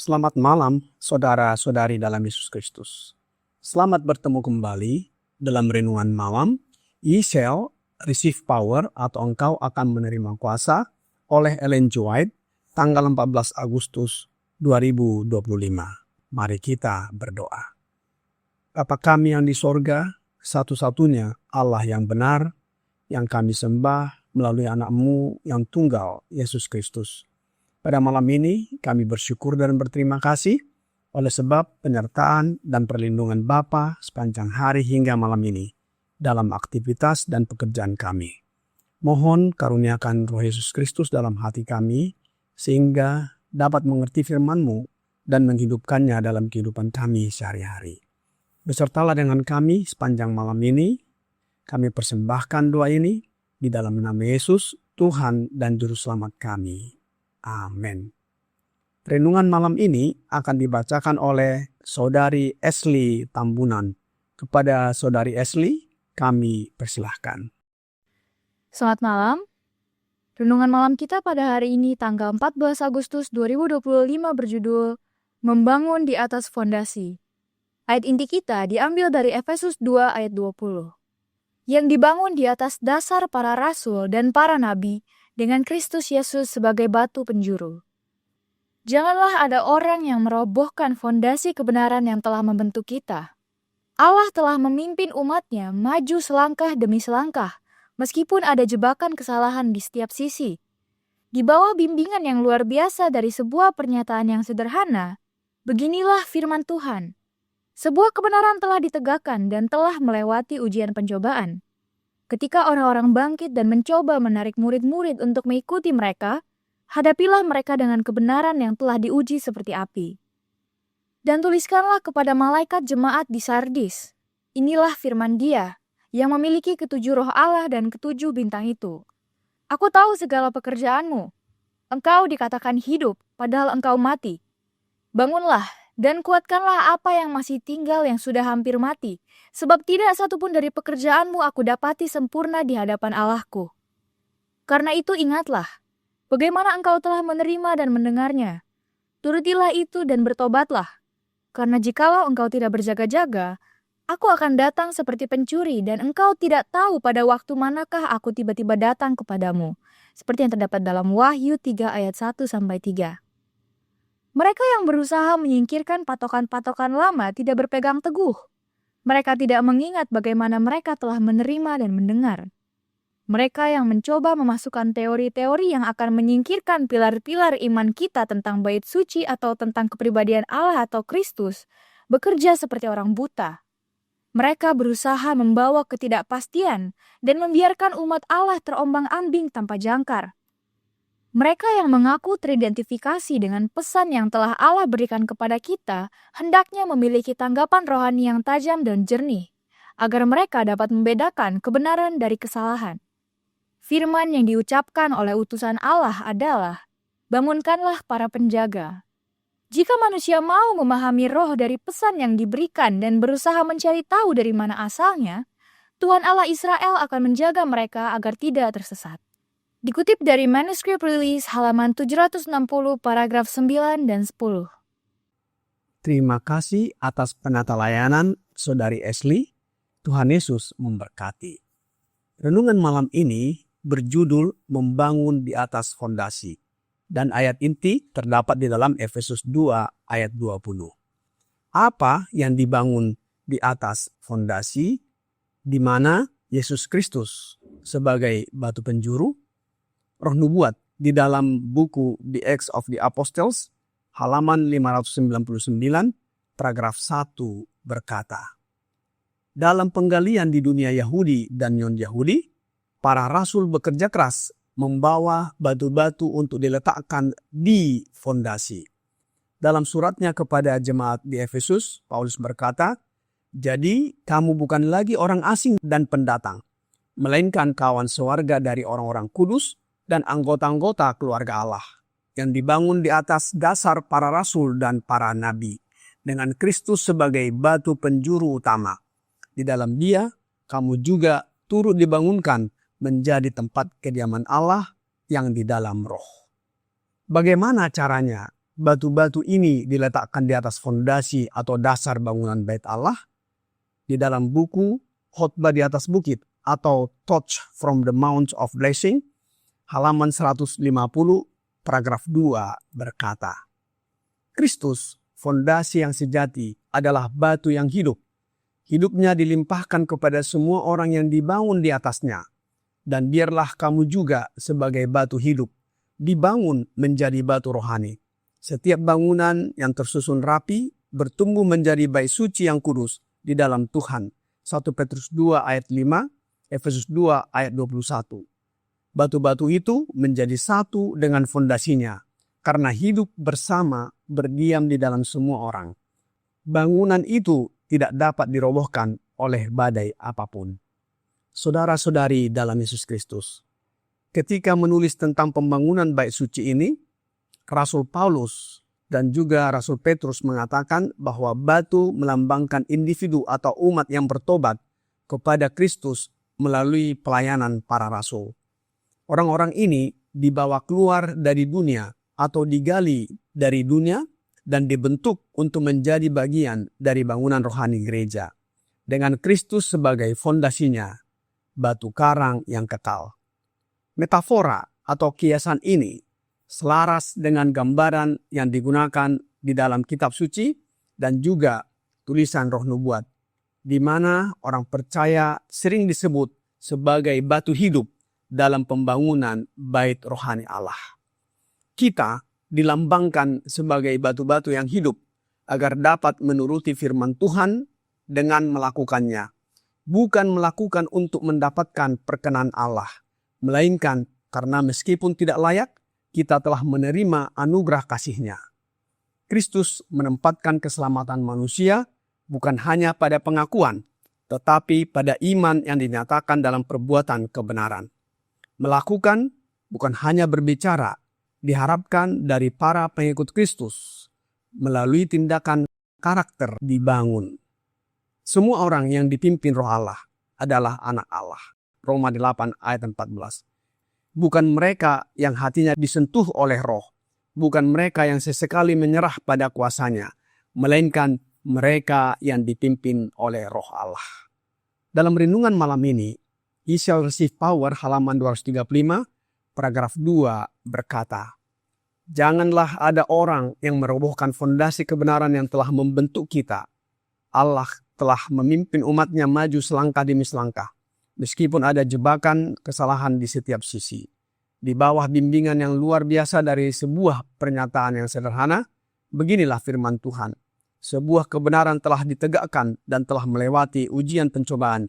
Selamat malam, saudara-saudari dalam Yesus Kristus. Selamat bertemu kembali dalam renungan malam. Ye shall receive power atau engkau akan menerima kuasa oleh Ellen G. White, tanggal 14 Agustus 2025. Mari kita berdoa. Bapa kami yang di sorga, satu-satunya Allah yang benar, yang kami sembah melalui anak-Mu yang tunggal, Yesus Kristus. Pada malam ini kami bersyukur dan berterima kasih oleh sebab penyertaan dan perlindungan Bapa sepanjang hari hingga malam ini dalam aktivitas dan pekerjaan kami. Mohon karuniakan Roh Yesus Kristus dalam hati kami sehingga dapat mengerti firman-Mu dan menghidupkannya dalam kehidupan kami sehari-hari. Besertalah dengan kami sepanjang malam ini. Kami persembahkan doa ini di dalam nama Yesus, Tuhan dan Juru Selamat kami. Amin. Renungan malam ini akan dibacakan oleh Saudari Ashley Tambunan. Kepada Saudari Ashley, kami persilahkan. Selamat malam. Renungan malam kita pada hari ini tanggal 14 Agustus 2025 berjudul Membangun di atas fondasi. Ayat inti kita diambil dari Efesus 2 ayat 20. Yang dibangun di atas dasar para rasul dan para nabi, dengan Kristus Yesus sebagai batu penjuru. Janganlah ada orang yang merobohkan fondasi kebenaran yang telah membentuk kita. Allah telah memimpin umat-Nya maju selangkah demi selangkah, meskipun ada jebakan kesalahan di setiap sisi. Di bawah bimbingan yang luar biasa dari sebuah pernyataan yang sederhana, beginilah firman Tuhan. Sebuah kebenaran telah ditegakkan dan telah melewati ujian pencobaan. Ketika orang-orang bangkit dan mencoba menarik murid-murid untuk mengikuti mereka, hadapilah mereka dengan kebenaran yang telah diuji seperti api. Dan tuliskanlah kepada malaikat jemaat di Sardis, inilah firman Dia, yang memiliki ketujuh roh Allah dan ketujuh bintang itu. Aku tahu segala pekerjaanmu. Engkau dikatakan hidup, padahal engkau mati. Bangunlah, dan kuatkanlah apa yang masih tinggal yang sudah hampir mati, sebab tidak satupun dari pekerjaanmu aku dapati sempurna di hadapan Allahku. Karena itu ingatlah, bagaimana engkau telah menerima dan mendengarnya. Turutilah itu dan bertobatlah. Karena jikalau engkau tidak berjaga-jaga, aku akan datang seperti pencuri dan engkau tidak tahu pada waktu manakah aku tiba-tiba datang kepadamu. Seperti yang terdapat dalam Wahyu 3 ayat 1-3. Mereka yang berusaha menyingkirkan patokan-patokan lama tidak berpegang teguh. Mereka tidak mengingat bagaimana mereka telah menerima dan mendengar. Mereka yang mencoba memasukkan teori-teori yang akan menyingkirkan pilar-pilar iman kita tentang bait suci atau tentang kepribadian Allah atau Kristus, bekerja seperti orang buta. Mereka berusaha membawa ketidakpastian dan membiarkan umat Allah terombang-ambing tanpa jangkar. Mereka yang mengaku teridentifikasi dengan pesan yang telah Allah berikan kepada kita, hendaknya memiliki tanggapan rohani yang tajam dan jernih, agar mereka dapat membedakan kebenaran dari kesalahan. Firman yang diucapkan oleh utusan Allah adalah, bangunkanlah para penjaga. Jika manusia mau memahami roh dari pesan yang diberikan dan berusaha mencari tahu dari mana asalnya, Tuhan Allah Israel akan menjaga mereka agar tidak tersesat. Dikutip dari Manuscript Release halaman 760 paragraf 9 dan 10. Terima kasih atas penata layanan Saudari Ashley. Tuhan Yesus memberkati. Renungan malam ini berjudul Membangun di atas fondasi. Dan ayat inti terdapat di dalam Efesus 2 ayat 20. Apa yang dibangun di atas fondasi di mana Yesus Kristus sebagai batu penjuru, Roh nubuat di dalam buku The Acts of the Apostles, halaman 599, paragraf 1 berkata, dalam penggalian di dunia Yahudi dan non-Yahudi, para rasul bekerja keras membawa batu-batu untuk diletakkan di fondasi. Dalam suratnya kepada jemaat di Efesus, Paulus berkata, jadi kamu bukan lagi orang asing dan pendatang, melainkan kawan sewarga dari orang-orang kudus dan anggota-anggota keluarga Allah, yang dibangun di atas dasar para rasul dan para nabi, dengan Kristus sebagai batu penjuru utama. Di dalam Dia, kamu juga turut dibangunkan menjadi tempat kediaman Allah yang di dalam Roh. Bagaimana caranya batu-batu ini diletakkan di atas fondasi atau dasar bangunan Bait Allah? Di dalam buku Khotbah di atas Bukit atau Touch from the Mount of Blessing, halaman 150, paragraf 2 berkata, Kristus, fondasi yang sejati, adalah batu yang hidup. Hidupnya dilimpahkan kepada semua orang yang dibangun di atasnya. Dan biarlah kamu juga sebagai batu hidup, dibangun menjadi batu rohani. Setiap bangunan yang tersusun rapi, bertumbuh menjadi bait suci yang kudus di dalam Tuhan. 1 Petrus 2 ayat 5, Efesus 2 ayat 21. Batu-batu itu menjadi satu dengan fondasinya, karena hidup bersama berdiam di dalam semua orang. Bangunan itu tidak dapat dirobohkan oleh badai apapun. Saudara-saudari dalam Yesus Kristus, ketika menulis tentang pembangunan bait suci ini, Rasul Paulus dan juga Rasul Petrus mengatakan bahwa batu melambangkan individu atau umat yang bertobat kepada Kristus melalui pelayanan para rasul. Orang-orang ini dibawa keluar dari dunia atau digali dari dunia dan dibentuk untuk menjadi bagian dari bangunan rohani gereja, dengan Kristus sebagai fondasinya, batu karang yang kekal. Metafora atau kiasan ini selaras dengan gambaran yang digunakan di dalam kitab suci dan juga tulisan Roh Nubuat, di mana orang percaya sering disebut sebagai batu hidup dalam pembangunan bait rohani Allah. Kita dilambangkan sebagai batu-batu yang hidup agar dapat menuruti firman Tuhan dengan melakukannya. Bukan melakukan untuk mendapatkan perkenan Allah, melainkan karena meskipun tidak layak, kita telah menerima anugerah kasih-Nya. Kristus menempatkan keselamatan manusia bukan hanya pada pengakuan, tetapi pada iman yang dinyatakan dalam perbuatan kebenaran. Melakukan bukan hanya berbicara, diharapkan dari para pengikut Kristus melalui tindakan karakter dibangun. Semua orang yang dipimpin Roh Allah adalah anak Allah. Roma 8 ayat 14. Bukan mereka yang hatinya disentuh oleh Roh, bukan mereka yang sesekali menyerah pada kuasanya, melainkan mereka yang dipimpin oleh Roh Allah. Dalam renungan malam ini, Ye shall receive power halaman 235, paragraf 2 berkata, janganlah ada orang yang merobohkan fondasi kebenaran yang telah membentuk kita. Allah telah memimpin umatnya maju selangkah demi selangkah, meskipun ada jebakan kesalahan di setiap sisi. Di bawah bimbingan yang luar biasa dari sebuah pernyataan yang sederhana, beginilah firman Tuhan. Sebuah kebenaran telah ditegakkan dan telah melewati ujian pencobaan.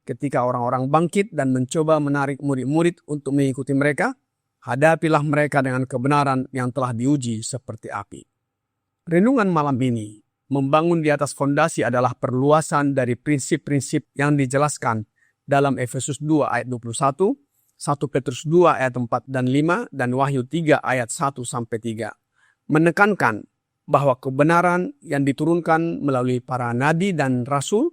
Ketika orang-orang bangkit dan mencoba menarik murid-murid untuk mengikuti mereka, hadapilah mereka dengan kebenaran yang telah diuji seperti api. Renungan malam ini membangun di atas fondasi adalah perluasan dari prinsip-prinsip yang dijelaskan dalam Efesus 2 ayat 21, 1 Petrus 2 ayat 4 dan 5, dan Wahyu 3 ayat 1-3. Menekankan bahwa kebenaran yang diturunkan melalui para nabi dan rasul,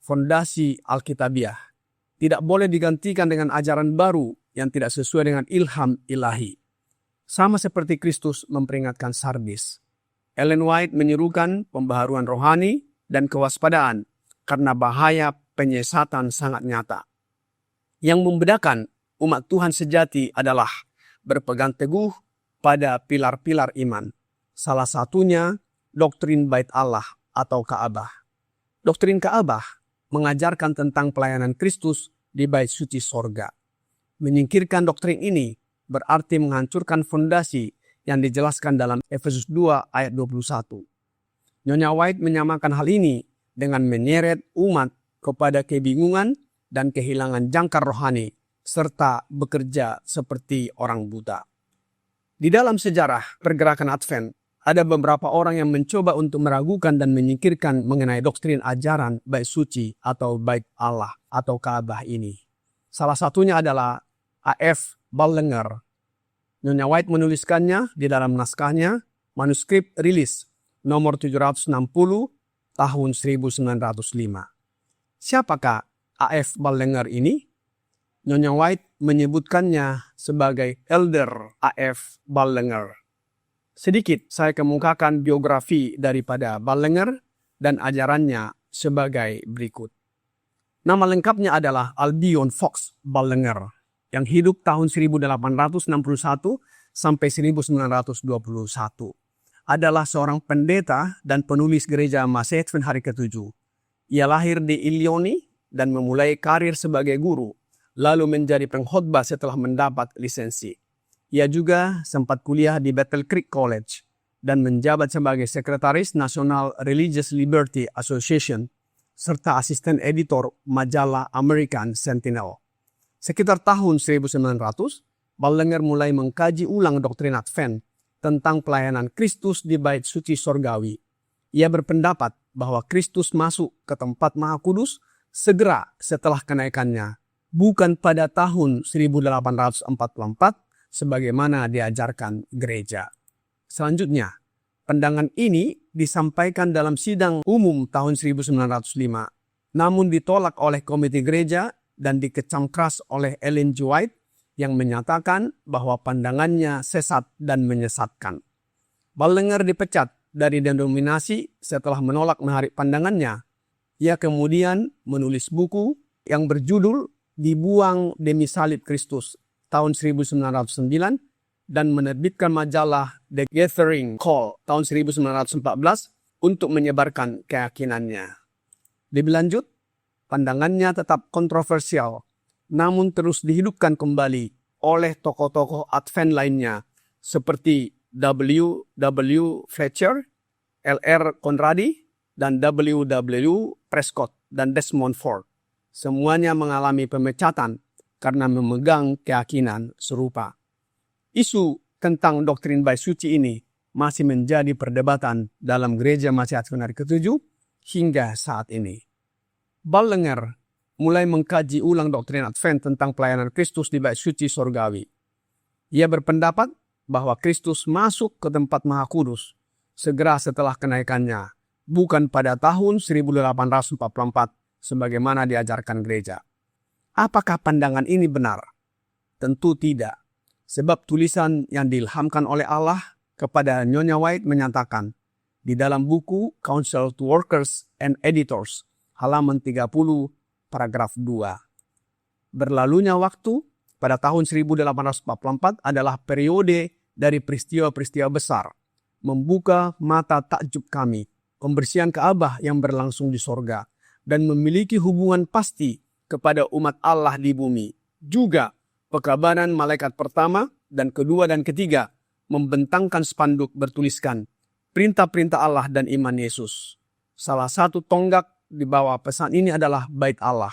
fondasi Alkitabiah, tidak boleh digantikan dengan ajaran baru yang tidak sesuai dengan ilham ilahi. Sama seperti Kristus memperingatkan Sardis, Ellen White menyerukan pembaharuan rohani dan kewaspadaan karena bahaya penyesatan sangat nyata. Yang membedakan umat Tuhan sejati adalah berpegang teguh pada pilar-pilar iman. Salah satunya doktrin Bait Allah atau Ka'bah. Doktrin Ka'bah mengajarkan tentang pelayanan Kristus di bait suci sorga. Menyingkirkan doktrin ini berarti menghancurkan fondasi yang dijelaskan dalam Efesus 2 ayat 21. Nyonya White menyamakan hal ini dengan menyeret umat kepada kebingungan dan kehilangan jangkar rohani, serta bekerja seperti orang buta. Di dalam sejarah pergerakan Advent, ada beberapa orang yang mencoba untuk meragukan dan menyingkirkan mengenai doktrin ajaran bait suci atau bait Allah atau Ka'bah ini. Salah satunya adalah A.F. Ballenger. Nyonya White menuliskannya di dalam naskahnya, manuskrip rilis nomor 760 tahun 1905. Siapakah A.F. Ballenger ini? Nyonya White menyebutkannya sebagai Elder A.F. Ballenger. Sedikit saya kemukakan biografi daripada Ballenger dan ajarannya sebagai berikut. Nama lengkapnya adalah Albion Fox Ballenger yang hidup tahun 1861 sampai 1921. Adalah seorang pendeta dan penulis gereja Masih Advent Hari ke-7. Ia lahir di Illinois dan memulai karir sebagai guru, lalu menjadi pengkhotbah setelah mendapat lisensi. Ia juga sempat kuliah di Battle Creek College dan menjabat sebagai Sekretaris National Religious Liberty Association serta asisten editor majalah American Sentinel. Sekitar tahun 1900, Ballenger mulai mengkaji ulang doktrin Advent tentang pelayanan Kristus di bait suci sorgawi. Ia berpendapat bahwa Kristus masuk ke tempat Maha Kudus segera setelah kenaikannya, bukan pada tahun 1844 sebagaimana diajarkan gereja. Selanjutnya, pandangan ini disampaikan dalam sidang umum tahun 1905, namun ditolak oleh komite gereja dan dikecam keras oleh Ellen G. White yang menyatakan bahwa pandangannya sesat dan menyesatkan. Ballenger dipecat dari denominasi setelah menolak menarik pandangannya. Ia kemudian menulis buku yang berjudul Dibuang Demi Salib Kristus tahun 1909 dan menerbitkan majalah The Gathering Call tahun 1914 untuk menyebarkan keyakinannya. Lebih lanjut, pandangannya tetap kontroversial, namun terus dihidupkan kembali oleh tokoh-tokoh Advent lainnya seperti W. W. Fletcher, L.R. Conradi, dan W. W. Prescott dan Desmond Ford. Semuanya mengalami pemecatan karena memegang keyakinan serupa. Isu tentang doktrin bait suci ini masih menjadi perdebatan dalam gereja Masih Advent Hari ke-7 hingga saat ini. Ballenger mulai mengkaji ulang doktrin Advent tentang pelayanan Kristus di bait suci sorgawi. Ia berpendapat bahwa Kristus masuk ke tempat Maha Kudus segera setelah kenaikannya, bukan pada tahun 1844 sebagaimana diajarkan gereja. Apakah pandangan ini benar? Tentu tidak, sebab tulisan yang diilhamkan oleh Allah kepada Nyonya White menyatakan di dalam buku Counsel to Workers and Editors, halaman 30, paragraf 2. Berlalunya waktu pada tahun 1844 adalah periode dari peristiwa-peristiwa besar, membuka mata takjub kami, pembersihan Ka'bah yang berlangsung di sorga, dan memiliki hubungan pasti kepada umat Allah di bumi. Juga pekabaran malaikat pertama dan kedua dan ketiga membentangkan spanduk bertuliskan perintah-perintah Allah dan iman Yesus. Salah satu tonggak di bawah pesan ini adalah bait Allah,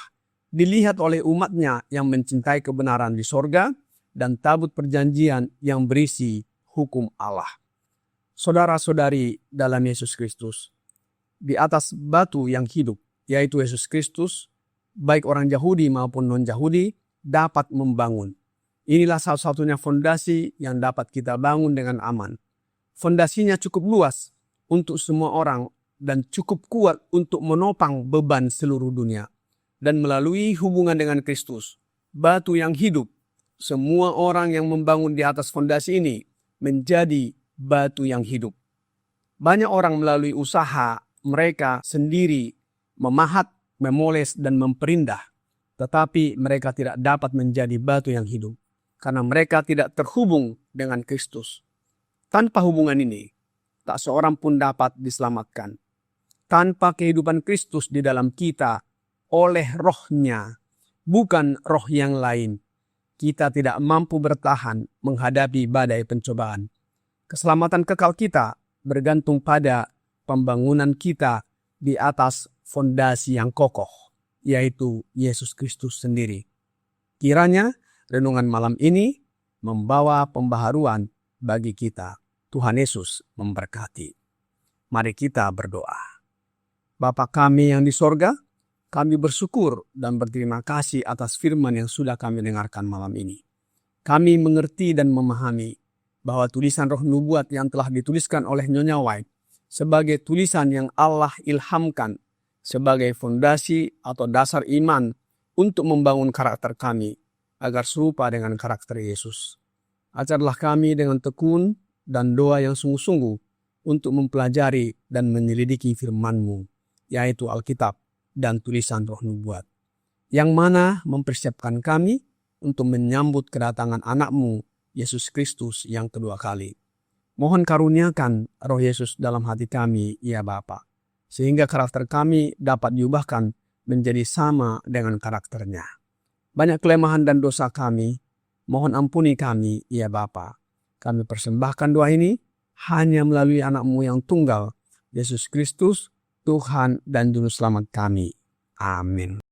dilihat oleh umatnya yang mencintai kebenaran di sorga dan tabut perjanjian yang berisi hukum Allah. Saudara-saudari dalam Yesus Kristus, di atas batu yang hidup, yaitu Yesus Kristus, baik orang Yahudi maupun non-Yahudi dapat membangun. Inilah satu-satunya fondasi yang dapat kita bangun dengan aman. Fondasinya cukup luas untuk semua orang dan cukup kuat untuk menopang beban seluruh dunia. Dan melalui hubungan dengan Kristus, batu yang hidup, semua orang yang membangun di atas fondasi ini menjadi batu yang hidup. Banyak orang melalui usaha mereka sendiri memahat, memoles, dan memperindah. Tetapi mereka tidak dapat menjadi batu yang hidup karena mereka tidak terhubung dengan Kristus. Tanpa hubungan ini, tak seorang pun dapat diselamatkan. Tanpa kehidupan Kristus di dalam kita oleh rohnya, bukan roh yang lain, kita tidak mampu bertahan menghadapi badai pencobaan. Keselamatan kekal kita bergantung pada pembangunan kita di atas fondasi yang kokoh, yaitu Yesus Kristus sendiri. Kiranya renungan malam ini membawa pembaharuan bagi kita. Tuhan Yesus memberkati. Mari kita berdoa. Bapa kami yang di sorga, kami bersyukur dan berterima kasih atas firman yang sudah kami dengarkan malam ini. Kami mengerti dan memahami bahwa tulisan roh nubuat yang telah dituliskan oleh Nyonya White sebagai tulisan yang Allah ilhamkan sebagai fondasi atau dasar iman untuk membangun karakter kami agar serupa dengan karakter Yesus. Ajarlah kami dengan tekun dan doa yang sungguh-sungguh untuk mempelajari dan menyelidiki firman-Mu, yaitu Alkitab dan tulisan roh nubuat, yang mana mempersiapkan kami untuk menyambut kedatangan anak-Mu, Yesus Kristus yang kedua kali. Mohon karuniakan roh Yesus dalam hati kami, ya Bapa, sehingga karakter kami dapat diubahkan menjadi sama dengan karakternya. Banyak kelemahan dan dosa kami, mohon ampuni kami, ya Bapa. Kami persembahkan doa ini hanya melalui anak-Mu yang tunggal, Yesus Kristus, Tuhan dan Juru Selamat kami. Amin.